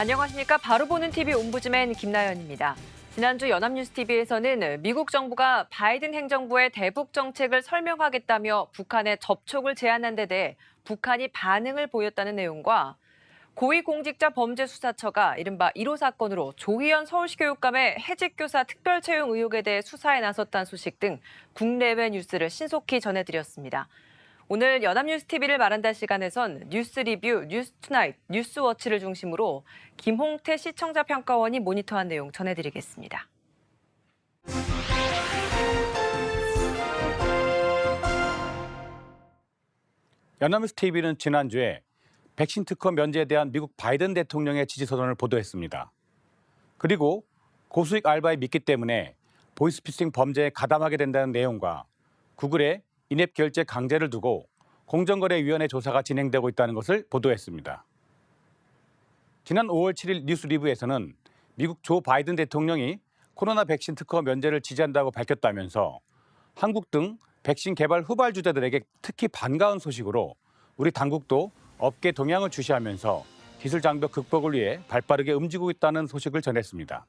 안녕하십니까. 바로 보는 TV 옴부즈맨 김나연입니다. 지난주 연합뉴스TV에서는 미국 정부가 바이든 행정부의 대북 정책을 설명하겠다며 북한의 접촉을 제안한 데 대해 북한이 반응을 보였다는 내용과 고위공직자범죄수사처가 이른바 1호 사건으로 조희연 서울시 교육감의 해직교사 특별채용 의혹에 대해 수사에 나섰다는 소식 등 국내외 뉴스를 신속히 전해드렸습니다. 오늘 연합뉴스TV를 말한다 시간에선 뉴스 리뷰, 뉴스 투나잇, 뉴스워치를 중심으로 김홍태 시청자 평가원이 모니터한 내용 전해드리겠습니다. 연합뉴스TV는 지난주에 백신 특허 면제에 대한 미국 바이든 대통령의 지지 선언을 보도했습니다. 그리고 고수익 알바에 믿기 때문에 보이스피싱 범죄에 가담하게 된다는 내용과 구글의 인앱 결제 강제를 두고 공정거래위원회 조사가 진행되고 있다는 것을 보도했습니다. 지난 5월 7일 뉴스 리뷰에서는 미국 조 바이든 대통령이 코로나 백신 특허 면제를 지지한다고 밝혔다면서 한국 등 백신 개발 후발주자들에게 특히 반가운 소식으로 우리 당국도 업계 동향을 주시하면서 기술 장벽 극복을 위해 발빠르게 움직이고 있다는 소식을 전했습니다.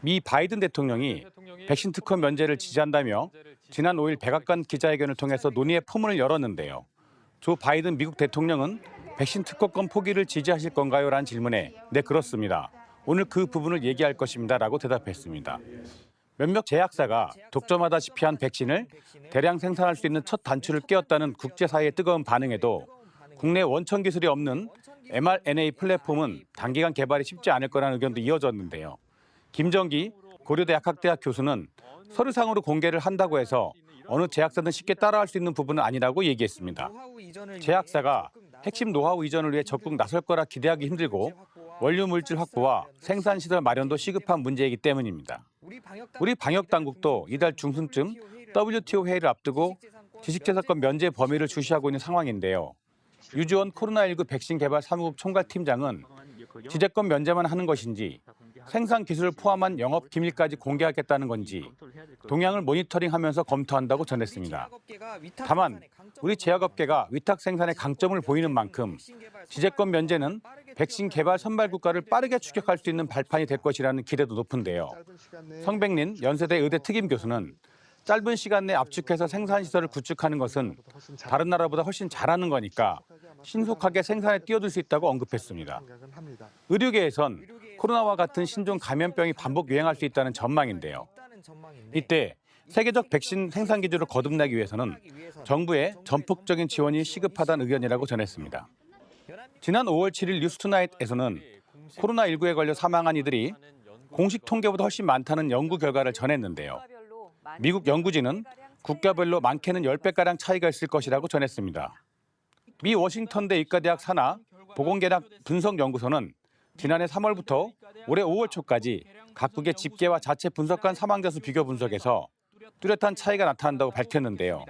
미 바이든 대통령이 백신 특허 면제를 지지한다며 지난 5일 백악관 기자회견을 통해서 논의의 포문을 열었는데요. 조 바이든 미국 대통령은 백신 특허권 포기를 지지하실 건가요? 라는 질문에 네, 그렇습니다. 오늘 그 부분을 얘기할 것입니다. 라고 대답했습니다. 몇몇 제약사가 독점하다시피 한 백신을 대량 생산할 수 있는 첫 단추를 꿰었다는 국제사회의 뜨거운 반응에도 국내 원천 기술이 없는 mRNA 플랫폼은 단기간 개발이 쉽지 않을 거라는 의견도 이어졌는데요. 김정기 고려대학학대학 교수는 서류상으로 공개를 한다고 해서 어느 제약사든 쉽게 따라할 수 있는 부분은 아니라고 얘기했습니다. 제약사가 핵심 노하우 이전을 위해 적극 나설 거라 기대하기 힘들고 원료 물질 확보와 생산 시설 마련도 시급한 문제이기 때문입니다. 우리 방역 당국도 이달 중순쯤 WTO 회의를 앞두고 지식재산권 면제 범위를 주시하고 있는 상황인데요. 유지원 코로나19 백신 개발 사무국 총괄팀장은 지재권 면제만 하는 것인지 생산 기술을 포함한 영업 기밀까지 공개하겠다는 건지 동향을 모니터링하면서 검토한다고 전했습니다. 다만 우리 제약업계가 위탁 생산의 강점을 보이는 만큼 지재권 면제는 백신 개발 선발 국가를 빠르게 추격할 수 있는 발판이 될 것이라는 기대도 높은데요. 성백린 연세대 의대 특임 교수는 짧은 시간 내 압축해서 생산시설을 구축하는 것은 다른 나라보다 훨씬 잘하는 거니까 신속하게 생산에 뛰어들 수 있다고 언급했습니다. 의료계에선 코로나와 같은 신종 감염병이 반복 유행할 수 있다는 전망인데요. 이때 세계적 백신 생산 기조를 거듭나기 위해서는 정부의 전폭적인 지원이 시급하다는 의견이라고 전했습니다. 지난 5월 7일 뉴스투나잇에서는 코로나19에 걸려 사망한 이들이 공식 통계보다 훨씬 많다는 연구 결과를 전했는데요. 미국 연구진은 국가별로 많게는 10배가량 차이가 있을 것이라고 전했습니다. 미 워싱턴대 의과대학 산하 보건계량 분석연구소는 지난해 3월부터 올해 5월 초까지 각국의 집계와 자체 분석한 사망자 수 비교 분석에서 뚜렷한 차이가 나타난다고 밝혔는데요.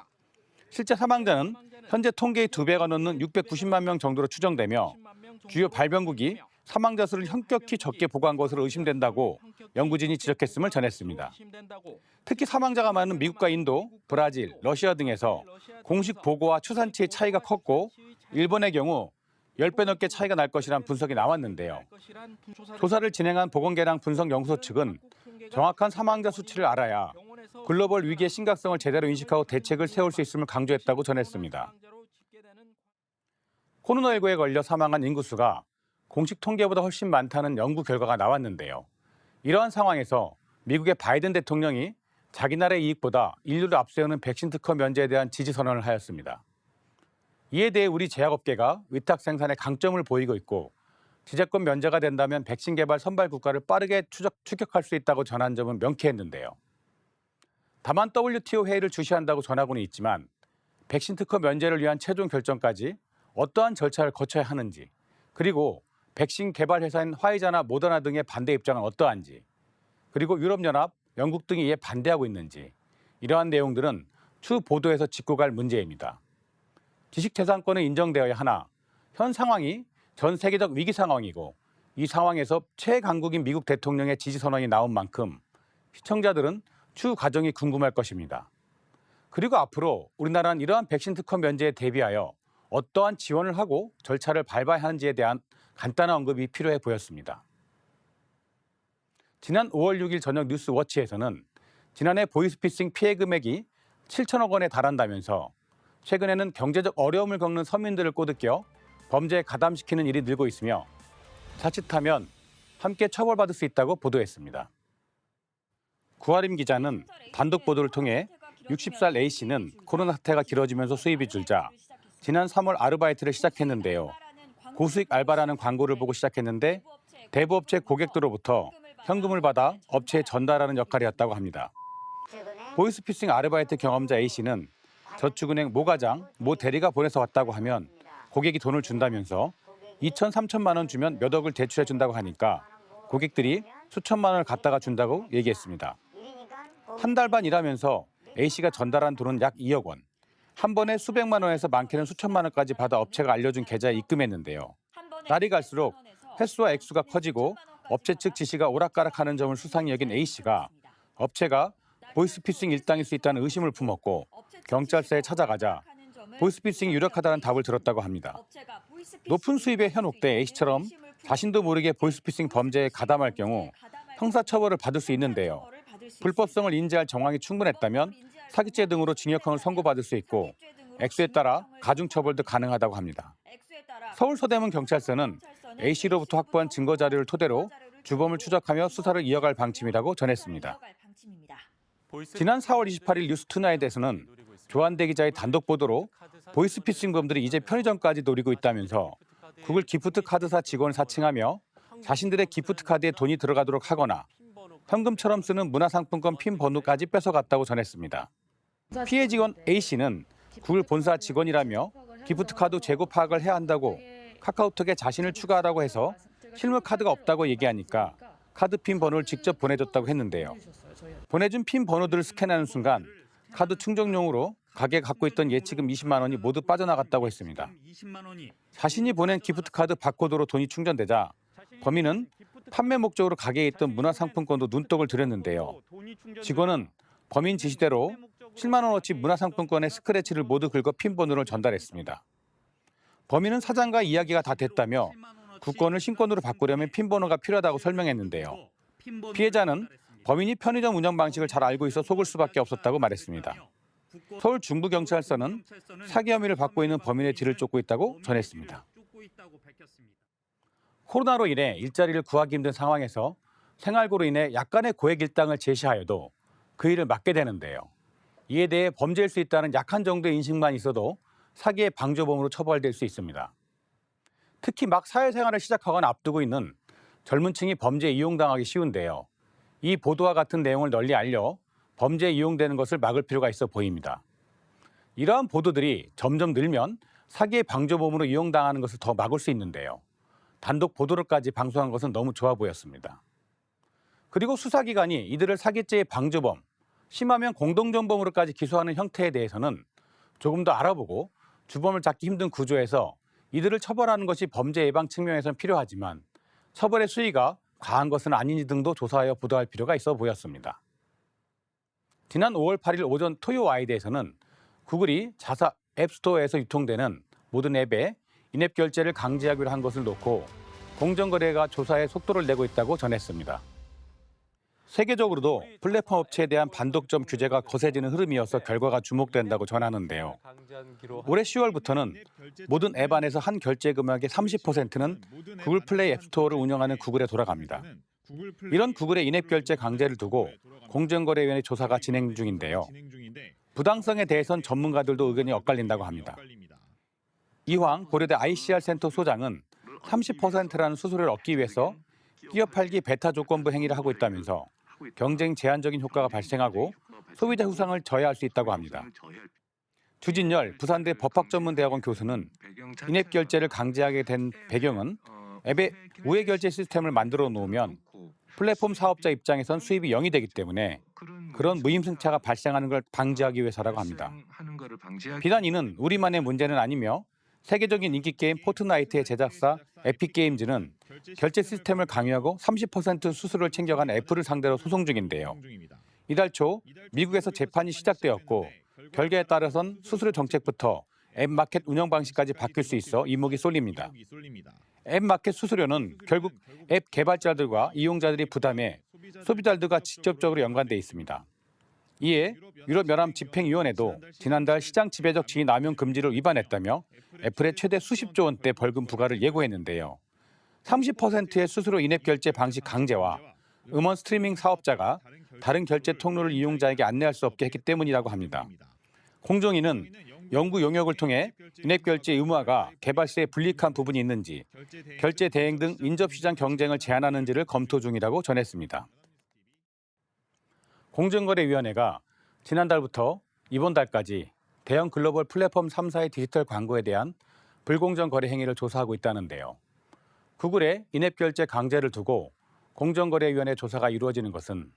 실제 사망자는 현재 통계의 2배가 넘는 690만 명 정도로 추정되며 주요 발병국이 사망자 수를 현격히 적게 보고한 것으로 의심된다고 연구진이 지적했음을 전했습니다. 특히 사망자가 많은 미국과 인도, 브라질, 러시아 등에서 공식 보고와 추산치의 차이가 컸고 일본의 경우 10배 넘게 차이가 날 것이라는 분석이 나왔는데요. 조사를 진행한 보건계량 분석연구소 측은 정확한 사망자 수치를 알아야 글로벌 위기의 심각성을 제대로 인식하고 대책을 세울 수 있음을 강조했다고 전했습니다. 코로나19에 걸려 사망한 인구수가 공식 통계보다 훨씬 많다는 연구 결과가 나왔는데요. 이러한 상황에서 미국의 바이든 대통령이 자기 나라의 이익보다 인류를 앞세우는 백신 특허 면제에 대한 지지 선언을 하였습니다. 이에 대해 우리 제약업계가 위탁 생산에 강점을 보이고 있고 지재권 면제가 된다면 백신 개발 선발 국가를 빠르게 추격할 수 있다고 전한 점은 명쾌했는데요. 다만 WTO 회의를 주시한다고 전하고는 있지만 백신 특허 면제를 위한 최종 결정까지 어떠한 절차를 거쳐야 하는지, 그리고 백신 개발 회사인 화이자나 모더나 등의 반대 입장은 어떠한지, 그리고 유럽연합, 영국 등이 이에 반대하고 있는지, 이러한 내용들은 추후 보도에서 짚고 갈 문제입니다. 지식재산권은 인정되어야 하나 현 상황이 전 세계적 위기 상황이고 이 상황에서 최강국인 미국 대통령의 지지 선언이 나온 만큼 시청자들은 추후 과정이 궁금할 것입니다. 그리고 앞으로 우리나라는 이러한 백신 특허 면제에 대비하여 어떠한 지원을 하고 절차를 밟아야 하는지에 대한 간단한 언급이 필요해 보였습니다. 지난 5월 6일 저녁 뉴스워치에서는 지난해 보이스피싱 피해 금액이 7천억 원에 달한다면서 최근에는 경제적 어려움을 겪는 서민들을 꼬드겨 범죄에 가담시키는 일이 늘고 있으며 자칫하면 함께 처벌받을 수 있다고 보도했습니다. 구아림 기자는 단독 보도를 통해 60살 A씨는 코로나 사태가 길어지면서 수입이 줄자 지난 3월 아르바이트를 시작했는데요. 고수익 알바라는 광고를 보고 시작했는데 대부업체 고객들로부터 현금을 받아 업체에 전달하는 역할이었다고 합니다. 보이스피싱 아르바이트 경험자 A씨는 저축은행 모 과장, 모 대리가 보내서 왔다고 하면 고객이 돈을 준다면서 2천, 3천만 원 주면 몇 억을 대출해 준다고 하니까 고객들이 수천만 원을 갖다가 준다고 얘기했습니다. 한 달 반 일하면서 A씨가 전달한 돈은 약 2억 원. 한 번에 수백만 원에서 많게는 수천만 원까지 받아 업체가 알려준 계좌에 입금했는데요. 날이 갈수록 횟수와 액수가 커지고 업체 측 지시가 오락가락하는 점을 수상히 여긴 A씨가 업체가 보이스피싱 일당일 수 있다는 의심을 품었고 경찰서에 찾아가자 보이스피싱이 유력하다는 답을 들었다고 합니다. 높은 수입에 현혹돼 A씨처럼 자신도 모르게 보이스피싱 범죄에 가담할 경우 형사처벌을 받을 수 있는데요. 불법성을 인지할 정황이 충분했다면 사기죄 등으로 징역형을 선고받을 수 있고 액수에 따라 가중처벌도 가능하다고 합니다. 서울 서대문 경찰서는 A씨로부터 확보한 증거자료를 토대로 주범을 추적하며 수사를 이어갈 방침이라고 전했습니다. 지난 4월 28일 뉴스투나잇에서는 조한대 기자의 단독 보도로 보이스피싱범들이 이제 편의점까지 노리고 있다면서 구글 기프트카드사 직원을 사칭하며 자신들의 기프트카드에 돈이 들어가도록 하거나 현금처럼 쓰는 문화상품권 핀 번호까지 뺏어갔다고 전했습니다. 피해 직원 A씨는 구글 본사 직원이라며 기프트카드 재고 파악을 해야 한다고 카카오톡에 자신을 추가하라고 해서 실물 카드가 없다고 얘기하니까 카드 핀 번호를 직접 보내줬다고 했는데요. 보내준 핀 번호들을 스캔하는 순간 카드 충전용으로 가게가 갖고 있던 예치금 20만 원이 모두 빠져나갔다고 했습니다. 자신이 보낸 기프트카드 바코드로 돈이 충전되자 범인은 판매 목적으로 가게에 있던 문화상품권도 눈독을 들였는데요. 직원은 범인 지시대로 7만 원어치 문화상품권의 스크래치를 모두 긁어 핀 번호를 전달했습니다. 범인은 사장과 이야기가 다 됐다며 국권을 신권으로 바꾸려면 핀 번호가 필요하다고 설명했는데요. 피해자는 범인이 편의점 운영 방식을 잘 알고 있어 속을 수밖에 없었다고 말했습니다. 서울 중부경찰서는 사기 혐의를 받고 있는 범인의 뒤를 쫓고 있다고 전했습니다. 코로나로 인해 일자리를 구하기 힘든 상황에서 생활고로 인해 약간의 고액 일당을 제시하여도 그 일을 맡게 되는데요. 이에 대해 범죄일 수 있다는 약한 정도의 인식만 있어도 사기의 방조범으로 처벌될 수 있습니다. 특히 막 사회생활을 시작하거나 앞두고 있는 젊은 층이 범죄에 이용당하기 쉬운데요. 이 보도와 같은 내용을 널리 알려 범죄에 이용되는 것을 막을 필요가 있어 보입니다. 이러한 보도들이 점점 늘면 사기의 방조범으로 이용당하는 것을 더 막을 수 있는데요. 단독 보도를까지 방송한 것은 너무 좋아 보였습니다. 그리고 수사기관이 이들을 사기죄의 방조범, 심하면 공동전범으로까지 기소하는 형태에 대해서는 조금 더 알아보고 주범을 잡기 힘든 구조에서 이들을 처벌하는 것이 범죄 예방 측면에서는 필요하지만 처벌의 수위가 과한 것은 아닌지 등도 조사하여 보도할 필요가 있어 보였습니다. 지난 5월 8일 오전 토요와이드에서는 구글이 자사 앱스토어에서 유통되는 모든 앱에 인앱 결제를 강제하기로 한 것을 놓고 공정거래가 조사에 속도를 내고 있다고 전했습니다. 세계적으로도 플랫폼 업체에 대한 반독점 규제가 거세지는 흐름이어서 결과가 주목된다고 전하는데요. 올해 10월부터는 모든 앱 안에서 한 결제 금액의 30%는 구글 플레이 앱스토어를 운영하는 구글에 돌아갑니다. 이런 구글의 인앱 결제 강제를 두고 공정거래위원회 조사가 진행 중인데요. 부당성에 대해선 전문가들도 의견이 엇갈린다고 합니다. 이황 고려대 ICR 센터 소장은 30%라는 수수료를 얻기 위해서 끼어 팔기 베타 조건부 행위를 하고 있다면서 경쟁 제한적인 효과가 발생하고 소비자 후상을 저해할 수 있다고 합니다. 주진열 부산대 법학전문대학원 교수는 인앱 결제를 강제하게 된 배경은 앱에 우회 결제 시스템을 만들어 놓으면 플랫폼 사업자 입장에선 수입이 0이 되기 때문에 그런 무임승차가 발생하는 걸 방지하기 위해서라고 합니다. 비단 이는 우리만의 문제는 아니며 세계적인 인기 게임 포트나이트의 제작사 에픽게임즈는 결제 시스템을 강요하고 30% 수수료를 챙겨간 애플을 상대로 소송 중인데요. 이달 초 미국에서 재판이 시작되었고 결과에 따라선 수수료 정책부터 앱 마켓 운영 방식까지 바뀔 수 있어 이목이 쏠립니다. 앱 마켓 수수료는 결국 앱 개발자들과 이용자들이 부담해 소비자들과 직접적으로 연관돼 있습니다. 이에 유럽연합 집행위원회도 지난달 시장 지배적 지위 남용 금지를 위반했다며 애플에 최대 수십조 원대 벌금 부과를 예고했는데요. 30%의 수수료 인앱 결제 방식 강제와 음원 스트리밍 사업자가 다른 결제 통로를 이용자에게 안내할 수 없게 했기 때문이라고 합니다. 공정위는 연구 용역을 통해 인앱 결제 의무화가 개발사에 불이익한 부분이 있는지, 결제 대행 등 인접시장 경쟁을 제한하는지를 검토 중이라고 전했습니다. 공정거래위원회가 지난달부터 이번 달까지 대형 글로벌 플랫폼 3사의 디지털 광고에 대한 불공정 거래 행위를 조사하고 있다는데요. 구글의 인앱 결제 강제를 두고 공정거래위원회 조사가 이루어지는 것은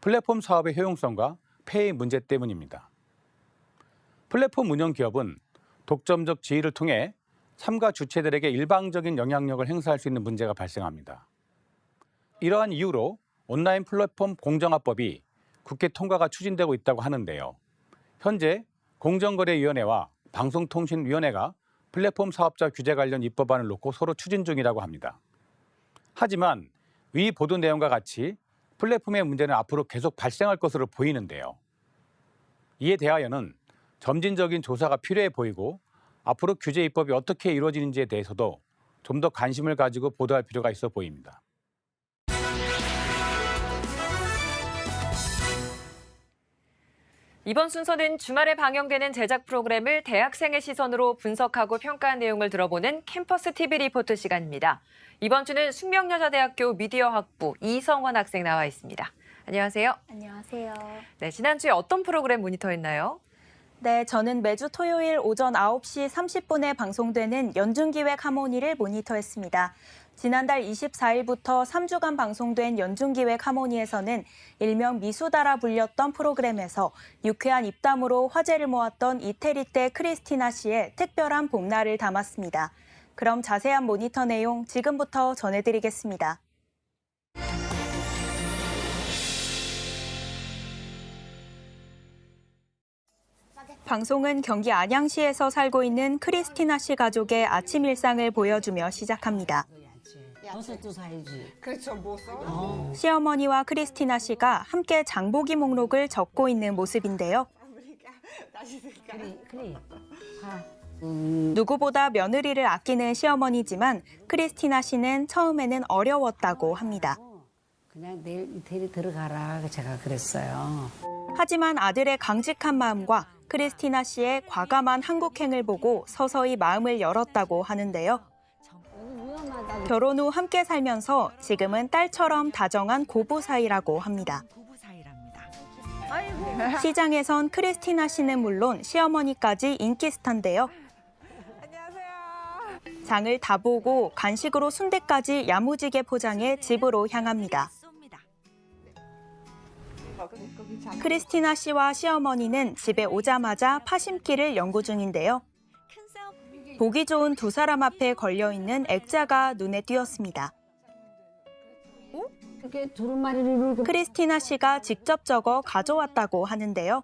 플랫폼 사업의 효용성과 폐해 문제 때문입니다. 플랫폼 운영 기업은 독점적 지위를 통해 참가 주체들에게 일방적인 영향력을 행사할 수 있는 문제가 발생합니다. 이러한 이유로 온라인 플랫폼 공정화법이 국회 통과가 추진되고 있다고 하는데요. 현재 공정거래위원회와 방송통신위원회가 플랫폼 사업자 규제 관련 입법안을 놓고 서로 추진 중이라고 합니다. 하지만 위 보도 내용과 같이 플랫폼의 문제는 앞으로 계속 발생할 것으로 보이는데요. 이에 대하여는 점진적인 조사가 필요해 보이고 앞으로 규제 입법이 어떻게 이루어지는지에 대해서도 좀 더 관심을 가지고 보도할 필요가 있어 보입니다. 이번 순서는 주말에 방영되는 제작 프로그램을 대학생의 시선으로 분석하고 평가한 내용을 들어보는 캠퍼스 TV 리포트 시간입니다. 이번 주는 숙명여자대학교 미디어학부 이성원 학생 나와 있습니다. 안녕하세요. 안녕하세요. 네, 지난주에 어떤 프로그램 모니터했나요? 네, 저는 매주 토요일 오전 9시 30분에 방송되는 연중기획 하모니를 모니터했습니다. 지난달 24일부터 3주간 방송된 연중기획 하모니에서는 일명 미수다라 불렸던 프로그램에서 유쾌한 입담으로 화제를 모았던 이태리 때 크리스티나 씨의 특별한 봄날을 담았습니다. 그럼 자세한 모니터 내용 지금부터 전해드리겠습니다. 방송은 경기 안양시에서 살고 있는 크리스티나 씨 가족의 아침 일상을 보여주며 시작합니다. 버섯도 사야지. 그렇죠, 뭐 써? 시어머니와 크리스티나 씨가 함께 장보기 목록을 적고 있는 모습인데요. 그래. 누구보다 며느리를 아끼는 시어머니지만 크리스티나 씨는 처음에는 어려웠다고 합니다. 그냥 내일 이태리 들어가라 제가 그랬어요. 하지만 아들의 강직한 마음과 크리스티나 씨의 과감한 한국행을 보고 서서히 마음을 열었다고 하는데요. 위험하다. 결혼 후 함께 살면서 지금은 딸처럼 다정한 고부 사이라고 합니다. 시장에선 크리스티나 씨는 물론 시어머니까지 인기 스타인데요. 안녕하세요. 장을 다 보고 간식으로 순대까지 야무지게 포장해 집으로 향합니다. 크리스티나 씨와 시어머니는 집에 오자마자 파 심기를 연구 중인데요. 보기 좋은 두 사람 앞에 걸려있는 액자가 눈에 띄었습니다. 이렇게 두루마리를 크리스티나 씨가 직접 적어 가져왔다고 하는데요.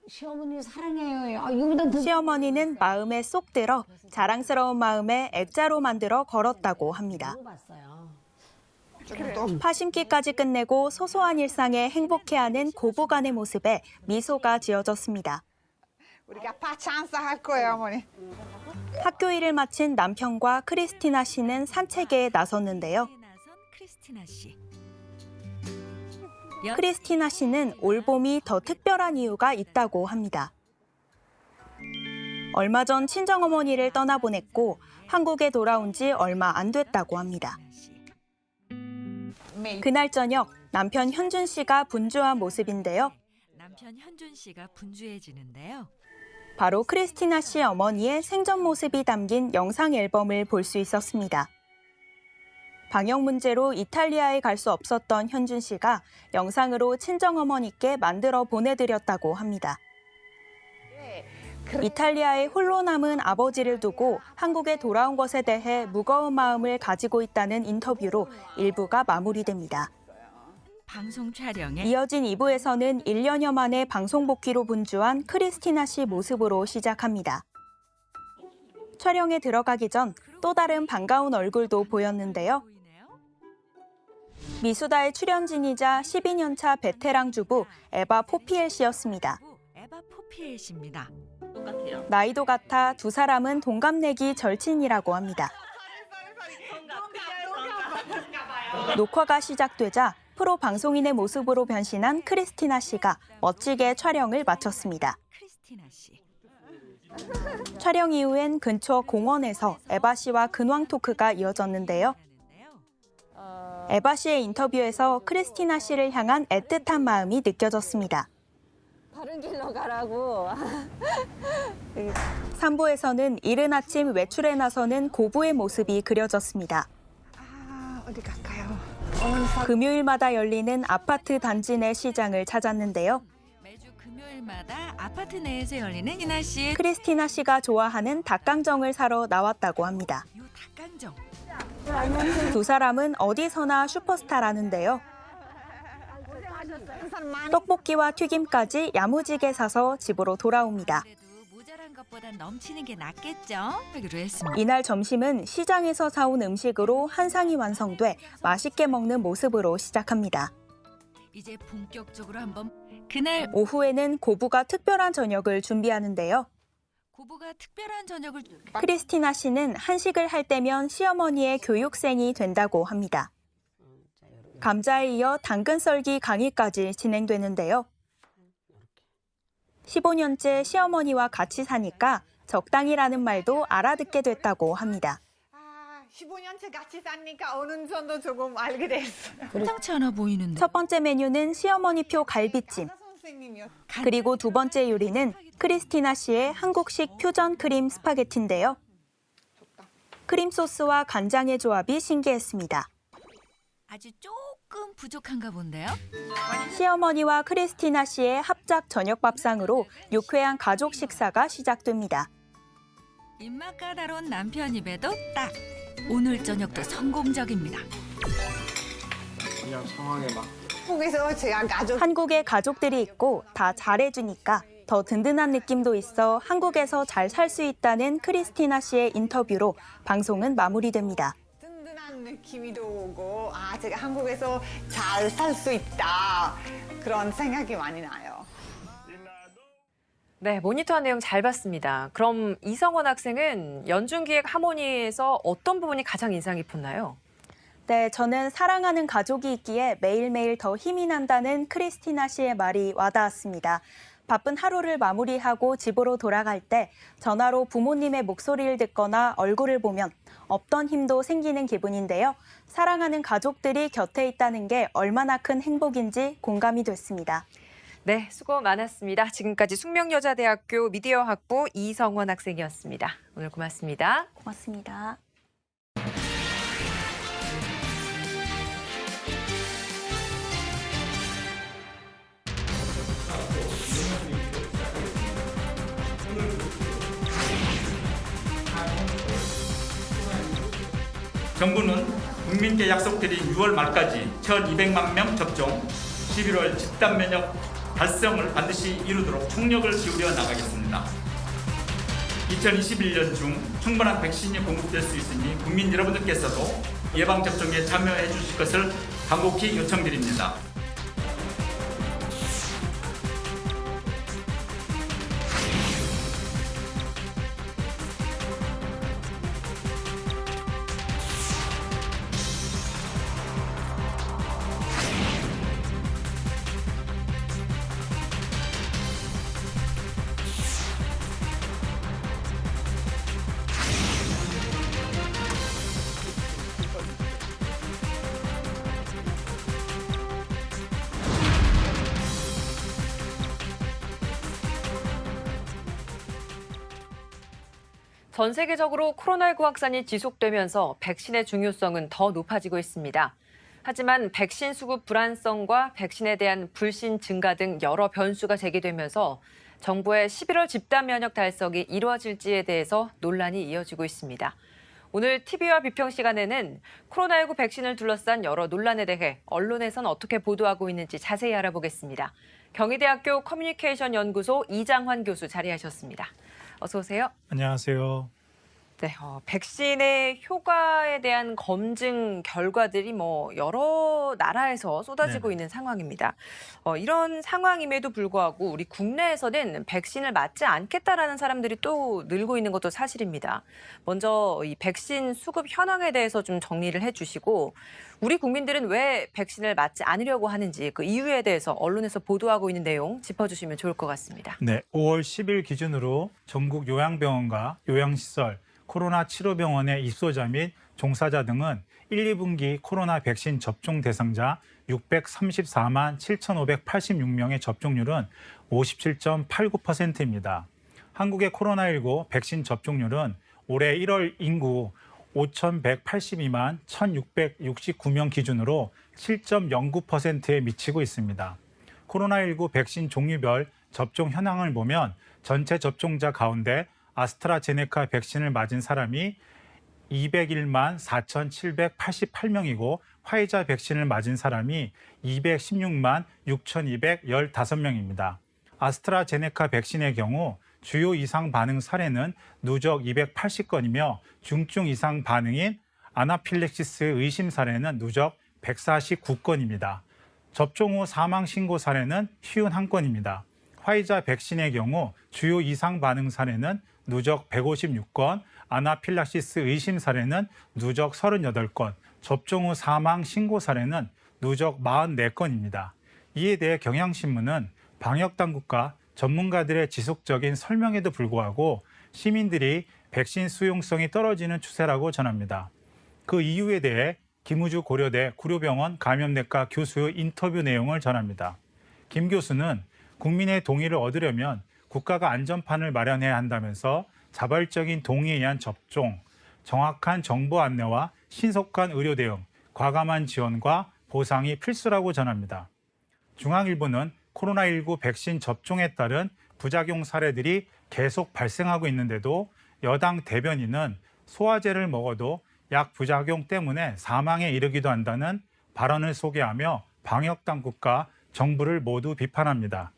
시어머니 사랑해요. 이거보다 더 시어머니는 마음에 쏙 들어 자랑스러운 마음에 액자로 만들어 걸었다고 합니다. 봤어요. 파 심기까지 끝내고 소소한 일상에 행복해하는 고부간의 모습에 미소가 지어졌습니다. 우리가 파찬사 할 거예요, 어머니. 학교 일을 마친 남편과 크리스티나 씨는 산책에 나섰는데요. 크리스티나 씨는 올봄이 더 특별한 이유가 있다고 합니다. 얼마 전 친정어머니를 떠나보냈고 한국에 돌아온 지 얼마 안 됐다고 합니다. 그날 저녁 남편 현준 씨가 분주한 모습인데요. 남편 현준 씨가 분주해지는데요. 바로 크리스티나 씨 어머니의 생전 모습이 담긴 영상 앨범을 볼 수 있었습니다. 방역 문제로 이탈리아에 갈 수 없었던 현준 씨가 영상으로 친정어머니께 만들어 보내드렸다고 합니다. 이탈리아에 홀로 남은 아버지를 두고 한국에 돌아온 것에 대해 무거운 마음을 가지고 있다는 인터뷰로 1부가 마무리됩니다. 방송 촬영에 이어진 2부에서는 1년여 만에 방송 복귀로 분주한 크리스티나 씨 모습으로 시작합니다. 촬영에 들어가기 전 또 다른 반가운 얼굴도 보였는데요. 미수다의 출연진이자 12년차 베테랑 주부 에바 포피엘 씨였습니다. 에바 포피엘 씨입니다. 나이도 같아 두 사람은 동갑내기 절친이라고 합니다. 녹화가 시작되자 프로 방송인의 모습으로 변신한 크리스티나 씨가 멋지게 촬영을 마쳤습니다. 크리스티나 씨. 촬영 이후엔 근처 공원에서 에바 씨와 근황 토크가 이어졌는데요. 에바 씨의 인터뷰에서 크리스티나 씨를 향한 애틋한 마음이 느껴졌습니다. 바른 길로 가라고. 3부에서는 이른 아침 외출에 나서는 고부의 모습이 그려졌습니다. 아, 어디 갈까요? 금요일마다 열리는 아파트 단지 내 시장을 찾았는데요. 매주 금요일마다 아파트 내에서 열리는 이나 씨의 크리스티나 씨가 좋아하는 닭강정을 사러 나왔다고 합니다. 요 닭강정. 두 사람은 어디서나 슈퍼스타라는데요. 떡볶이와 튀김까지 야무지게 사서 집으로 돌아옵니다. 그래도 모자란 것보단 넘치는 게 낫겠죠? 하기로 했습니다. 이날 점심은 시장에서 사온 음식으로 한 상이 완성돼 맛있게 먹는 모습으로 시작합니다. 이제 본격적으로 한번 그날 오후에는 고부가 특별한 저녁을 준비하는데요. 고부가 특별한 저녁을 크리스티나 씨는 한식을 할 때면 시어머니의 교육생이 된다고 합니다. 감자에 이어 당근 썰기 강의까지 진행되는데요. 15년째 시어머니와 같이 사니까 적당히라는 말도 알아듣게 됐다고 합니다. 아, 15년째 같이 사니까 어느 정도 조금 알게 됐어요. 심상치 않아 보이는데. 첫 번째 메뉴는 시어머니표 갈비찜, 선생님이요. 그리고 두 번째 요리는 크리스티나 씨의 한국식 퓨전 크림 스파게티인데요. 크림 소스와 간장의 조합이 신기했습니다. 아주 조금 부족한가 본데요. 시어머니와 크리스티나 씨의 합작 저녁 밥상으로 유쾌한 가족 식사가 시작됩니다. 입맛 까다로운 남편 입에도 딱. 오늘 저녁도 성공적입니다. 그냥 상황에 막 한국에서 제가 가족 한국에 가족들이 있고 다 잘해주니까 더 든든한 느낌도 있어 한국에서 잘 살 수 있다는 크리스티나 씨의 인터뷰로 방송은 마무리됩니다. 든든한 느낌이 오고 아 제가 한국에서 잘 살 수 있다 그런 생각이 많이 나요. 네, 모니터한 내용 잘 봤습니다. 그럼 이성원 학생은 연중기획 하모니에서 어떤 부분이 가장 인상 깊었나요? 네, 저는 사랑하는 가족이 있기에 매일매일 더 힘이 난다는 크리스티나 씨의 말이 와닿았습니다. 바쁜 하루를 마무리하고 집으로 돌아갈 때 전화로 부모님의 목소리를 듣거나 얼굴을 보면 없던 힘도 생기는 기분인데요. 사랑하는 가족들이 곁에 있다는 게 얼마나 큰 행복인지 공감이 됐습니다. 네, 수고 많았습니다. 지금까지 숙명여자대학교 미디어학부 이성원 학생이었습니다. 오늘 고맙습니다. 고맙습니다. 정부는 국민께 약속드린 6월 말까지 1,200만 명 접종, 11월 집단 면역 달성을 반드시 이루도록 총력을 기울여 나가겠습니다. 2021년 중 충분한 백신이 공급될 수 있으니 국민 여러분들께서도 예방접종에 참여해 주실 것을 간곡히 요청드립니다. 전 세계적으로 코로나19 확산이 지속되면서 백신의 중요성은 더 높아지고 있습니다. 하지만 백신 수급 불안성과 백신에 대한 불신 증가 등 여러 변수가 제기되면서 정부의 11월 집단 면역 달성이 이루어질지에 대해서 논란이 이어지고 있습니다. 오늘 TV와 비평 시간에는 코로나19 백신을 둘러싼 여러 논란에 대해 언론에선 어떻게 보도하고 있는지 자세히 알아보겠습니다. 경희대학교 커뮤니케이션 연구소 이장환 교수 자리하셨습니다. 어서 오세요. 안녕하세요. 네, 백신의 효과에 대한 검증 결과들이 여러 나라에서 쏟아지고 네네. 있는 상황입니다. 이런 상황임에도 불구하고 우리 국내에서는 백신을 맞지 않겠다라는 사람들이 또 늘고 있는 것도 사실입니다. 먼저 이 백신 수급 현황에 대해서 좀 정리를 해주시고 우리 국민들은 왜 백신을 맞지 않으려고 하는지 그 이유에 대해서 언론에서 보도하고 있는 내용 짚어주시면 좋을 것 같습니다. 네, 5월 10일 기준으로 전국 요양병원과 요양시설, 코로나 치료병원의 입소자 및 종사자 등은 1, 2분기 코로나 백신 접종 대상자 634만 7,586명의 접종률은 57.89%입니다. 한국의 코로나19 백신 접종률은 올해 1월 인구 5,182만 1,669명 기준으로 7.09%에 미치고 있습니다. 코로나19 백신 종류별 접종 현황을 보면 전체 접종자 가운데 아스트라제네카 백신을 맞은 사람이 201만 4,788명이고 화이자 백신을 맞은 사람이 216만 6,215명입니다. 아스트라제네카 백신의 경우 주요 이상 반응 사례는 누적 280건이며 중증 이상 반응인 아나필렉시스 의심 사례는 누적 149건입니다. 접종 후 사망 신고 사례는 51건입니다. 화이자 백신의 경우 주요 이상 반응 사례는 누적 156건, 아나필락시스 의심 사례는 누적 38건, 접종 후 사망 신고 사례는 누적 44건입니다. 이에 대해 경향신문은 방역당국과 전문가들의 지속적인 설명에도 불구하고 시민들이 백신 수용성이 떨어지는 추세라고 전합니다. 그 이유에 대해 김우주 고려대 구료병원 감염내과 교수의 인터뷰 내용을 전합니다. 김 교수는 국민의 동의를 얻으려면 국가가 안전판을 마련해야 한다면서 자발적인 동의에 의한 접종, 정확한 정보 안내와 신속한 의료 대응, 과감한 지원과 보상이 필수라고 전합니다. 중앙일보는 코로나19 백신 접종에 따른 부작용 사례들이 계속 발생하고 있는데도 여당 대변인은 소화제를 먹어도 약 부작용 때문에 사망에 이르기도 한다는 발언을 소개하며 방역당국과 정부를 모두 비판합니다.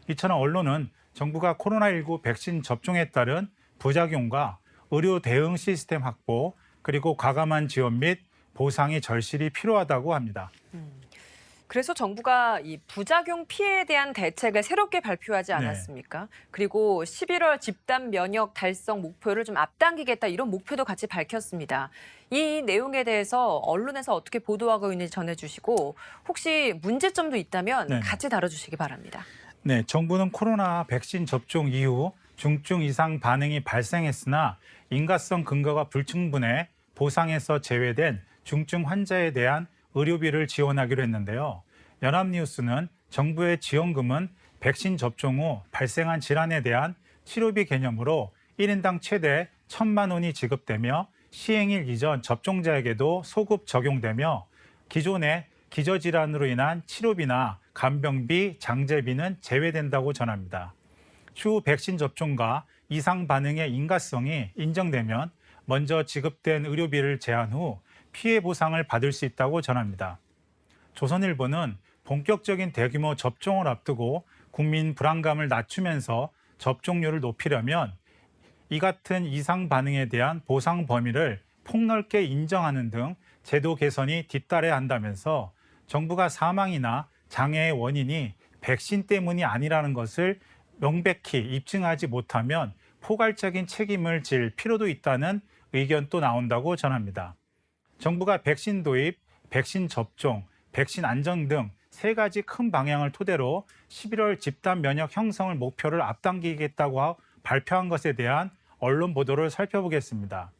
이처럼 언론은 정부가 코로나19 백신 접종에 따른 부작용과 의료 대응 시스템 확보, 그리고 과감한 지원 및 보상이 절실히 필요하다고 합니다. 그래서 정부가 이 부작용 피해에 대한 대책을 새롭게 발표하지 않았습니까? 그리고 11월 집단 면역 달성 목표를 좀 앞당기겠다 이런 목표도 같이 밝혔습니다. 이 내용에 대해서 언론에서 어떻게 보도하고 있는지 전해주시고 혹시 문제점도 있다면 같이 다뤄주시기 바랍니다. 네, 정부는 코로나 백신 접종 이후 중증 이상 반응이 발생했으나 인과성 근거가 불충분해 보상에서 제외된 중증 환자에 대한 의료비를 지원하기로 했는데요. 연합뉴스는 정부의 지원금은 백신 접종 후 발생한 질환에 대한 치료비 개념으로 1인당 최대 1,000만 원이 지급되며 시행일 이전 접종자에게도 소급 적용되며 기존의 기저질환으로 인한 치료비나 간병비, 장제비는 제외된다고 전합니다. 추후 백신 접종과 이상 반응의 인과성이 인정되면 먼저 지급된 의료비를 제한 후 피해 보상을 받을 수 있다고 전합니다. 조선일보는 본격적인 대규모 접종을 앞두고 국민 불안감을 낮추면서 접종률을 높이려면 이 같은 이상 반응에 대한 보상 범위를 폭넓게 인정하는 등 제도 개선이 뒤따라야 한다면서 정부가 사망이나 장애의 원인이 백신 때문이 아니라는 것을 명백히 입증하지 못하면 포괄적인 책임을 질 필요도 있다는 의견도 나온다고 전합니다. 정부가 백신 도입, 백신 접종, 백신 안정 등 세 가지 큰 방향을 토대로 11월 집단 면역 형성을 목표를 앞당기겠다고 발표한 것에 대한 언론 보도를 살펴보겠습니다.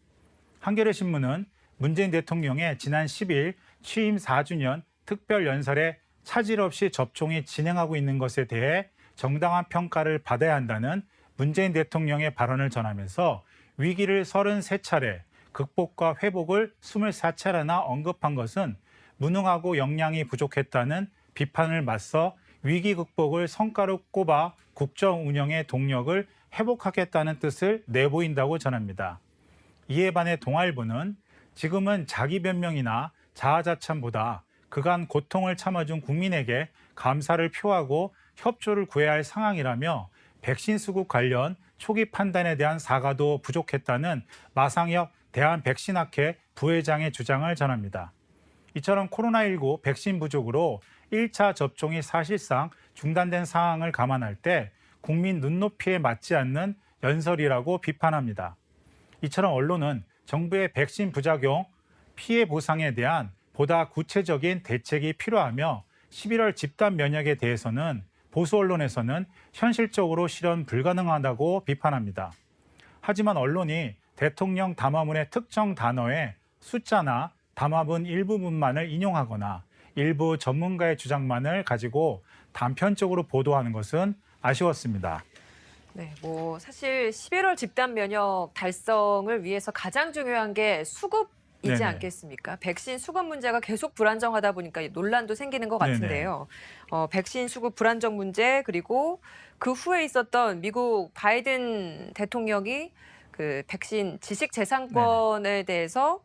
한겨레 신문은 문재인 대통령의 지난 10일 취임 4주년 특별 연설에 차질 없이 접종이 진행하고 있는 것에 대해 정당한 평가를 받아야 한다는 문재인 대통령의 발언을 전하면서 위기를 33차례, 극복과 회복을 24차례나 언급한 것은 무능하고 역량이 부족했다는 비판을 맞서 위기 극복을 성과로 꼽아 국정 운영의 동력을 회복하겠다는 뜻을 내보인다고 전합니다. 이에 반해 동아일보는 지금은 자기 변명이나 자아자찬보다 그간 고통을 참아준 국민에게 감사를 표하고 협조를 구해야 할 상황이라며 백신 수급 관련 초기 판단에 대한 사과도 부족했다는 마상혁 대한백신학회 부회장의 주장을 전합니다. 이처럼 코로나19 백신 부족으로 1차 접종이 사실상 중단된 상황을 감안할 때 국민 눈높이에 맞지 않는 연설이라고 비판합니다. 이처럼 언론은 정부의 백신 부작용, 피해 보상에 대한 보다 구체적인 대책이 필요하며 11월 집단 면역에 대해서는 보수 언론에서는 현실적으로 실현 불가능하다고 비판합니다. 하지만 언론이 대통령 담화문의 특정 단어에 숫자나 담화문 일부분만을 인용하거나 일부 전문가의 주장만을 가지고 단편적으로 보도하는 것은 아쉬웠습니다. 네, 뭐 사실 11월 집단 면역 달성을 위해서 가장 중요한 게 수급이지 네네. 않겠습니까? 백신 수급 문제가 계속 불안정하다 보니까 논란도 생기는 것 같은데요. 백신 수급 불안정 문제 그리고 그 후에 있었던 미국 바이든 대통령이 그 백신 지식재산권에 대해서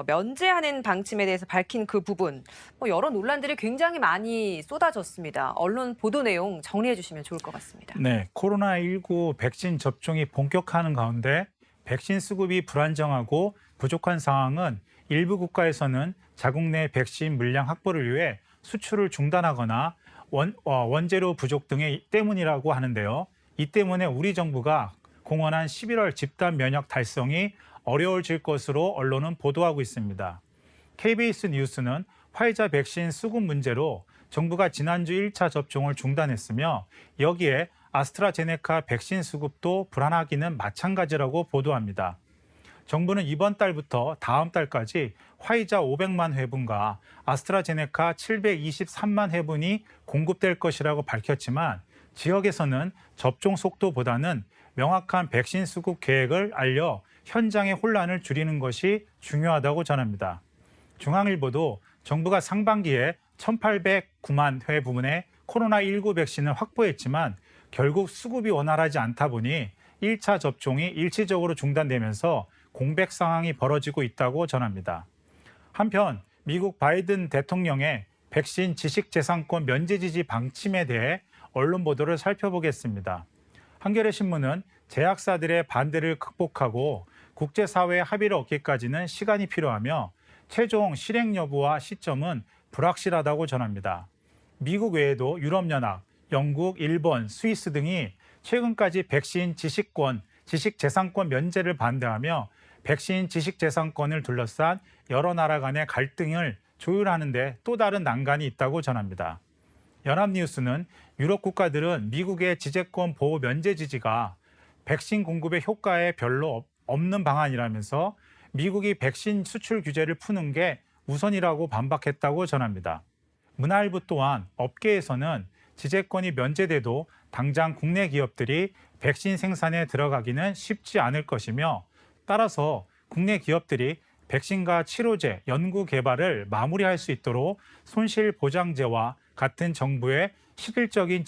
면제하는 방침에 대해서 밝힌 그 부분, 여러 논란들이 굉장히 많이 쏟아졌습니다. 언론 보도 내용 정리해 주시면 좋을 것 같습니다. 네, 코로나19 백신 접종이 본격화하는 가운데 백신 수급이 불안정하고 부족한 상황은 일부 국가에서는 자국 내 백신 물량 확보를 위해 수출을 중단하거나 원재료 부족 등의 때문이라고 하는데요. 이 때문에 우리 정부가 공언한 11월 집단 면역 달성이 어려워질 것으로 언론은 보도하고 있습니다. KBS 뉴스는 화이자 백신 수급 문제로 정부가 지난주 1차 접종을 중단했으며 여기에 아스트라제네카 백신 수급도 불안하기는 마찬가지라고 보도합니다. 정부는 이번 달부터 다음 달까지 화이자 500만 회분과 아스트라제네카 723만 회분이 공급될 것이라고 밝혔지만 지역에서는 접종 속도보다는 명확한 백신 수급 계획을 알려 현장의 혼란을 줄이는 것이 중요하다고 전합니다. 중앙일보도 정부가 상반기에 1,809만 회 부분의 코로나19 백신을 확보했지만 결국 수급이 원활하지 않다 보니 1차 접종이 일시적으로 중단되면서 공백 상황이 벌어지고 있다고 전합니다. 한편 미국 바이든 대통령의 백신 지식재산권 면제 지지 방침에 대해 언론 보도를 살펴보겠습니다. 한겨레 신문은 제약사들의 반대를 극복하고 국제사회의 합의를 얻기까지는 시간이 필요하며 최종 실행 여부와 시점은 불확실하다고 전합니다. 미국 외에도 유럽연합, 영국, 일본, 스위스 등이 최근까지 백신 지식재산권 면제를 반대하며 백신 지식재산권을 둘러싼 여러 나라 간의 갈등을 조율하는 데 또 다른 난관이 있다고 전합니다. 연합뉴스는 유럽 국가들은 미국의 지재권 보호 면제 지지가 백신 공급의 효과에 별로 없는 방안이라면서 미국이 백신 수출 규제를 푸는 게 우선이라고 반박했다고 전합니다. 문화일보 또한 업계에서는 지재권이 면제돼도 당장 국내 기업들이 백신 생산에 들어가기는 쉽지 않을 것이며 따라서 국내 기업들이 백신과 치료제, 연구 개발을 마무리할 수 있도록 손실보장제와 같은 정부의 실질적인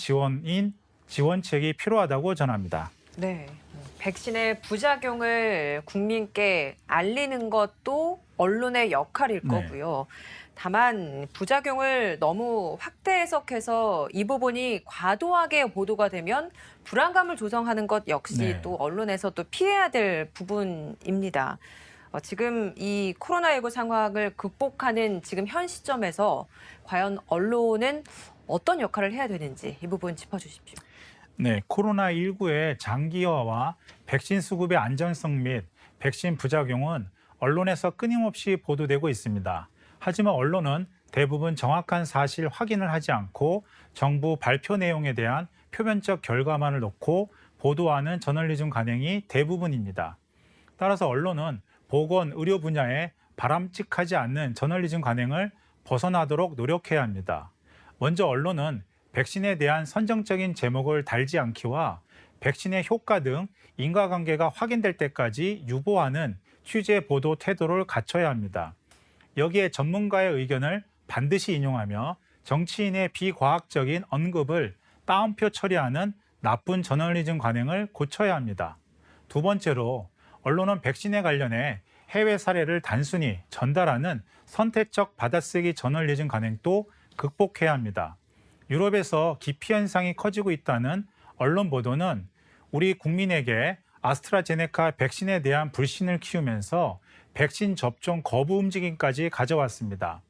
지원책이 필요하다고 전합니다. 네, 백신의 부작용을 국민께 알리는 것도 언론의 역할일 거고요. 다만 부작용을 너무 확대 해석해서 이 부분이 과도하게 보도가 되면 불안감을 조성하는 것 역시 또 언론에서 또 피해야 될 부분입니다. 지금 이 코로나19 상황을 극복하는 지금 현 시점에서 과연 언론은 어떤 역할을 해야 되는지 이 부분 짚어주십시오. 네, 코로나19의 장기화와 백신 수급의 안전성 및 백신 부작용은 언론에서 끊임없이 보도되고 있습니다. 하지만 언론은 대부분 정확한 사실 확인을 하지 않고 정부 발표 내용에 대한 표면적 결과만을 놓고 보도하는 저널리즘 관행이 대부분입니다. 따라서 언론은 보건, 의료 분야에 바람직하지 않는 저널리즘 관행을 벗어나도록 노력해야 합니다. 먼저 언론은 백신에 대한 선정적인 제목을 달지 않기와 백신의 효과 등 인과관계가 확인될 때까지 유보하는 취재 보도 태도를 갖춰야 합니다. 여기에 전문가의 의견을 반드시 인용하며 정치인의 비과학적인 언급을 따옴표 처리하는 나쁜 저널리즘 관행을 고쳐야 합니다. 두 번째로 언론은 백신에 관련해 해외 사례를 단순히 전달하는 선택적 받아쓰기 저널리즘 관행도 극복해야 합니다. 유럽에서 기피 현상이 커지고 있다는 언론 보도는 우리 국민에게 아스트라제네카 백신에 대한 불신을 키우면서 백신 접종 거부 움직임까지 가져왔습니다.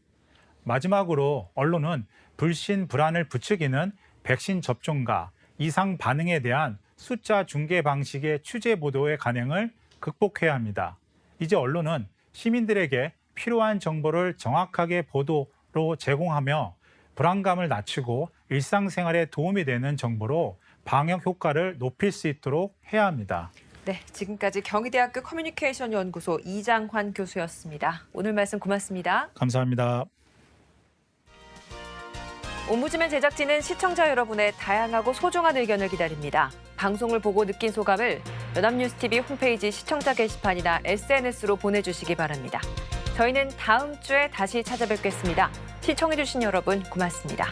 마지막으로 언론은 불신 불안을 부추기는 백신 접종과 이상 반응에 대한 숫자 중계 방식의 취재 보도의 관행을 극복해야 합니다. 이제 언론은 시민들에게 필요한 정보를 정확하게 보도로 제공하며 불안감을 낮추고 일상생활에 도움이 되는 정보로 방역 효과를 높일 수 있도록 해야 합니다. 네, 지금까지 경희대학교 커뮤니케이션 연구소 이장환 교수였습니다. 오늘 말씀 고맙습니다. 감사합니다. 옴부즈맨 제작진은 시청자 여러분의 다양하고 소중한 의견을 기다립니다. 방송을 보고 느낀 소감을 연합뉴스TV 홈페이지 시청자 게시판이나 SNS로 보내주시기 바랍니다. 저희는 다음 주에 다시 찾아뵙겠습니다. 시청해주신 여러분 고맙습니다.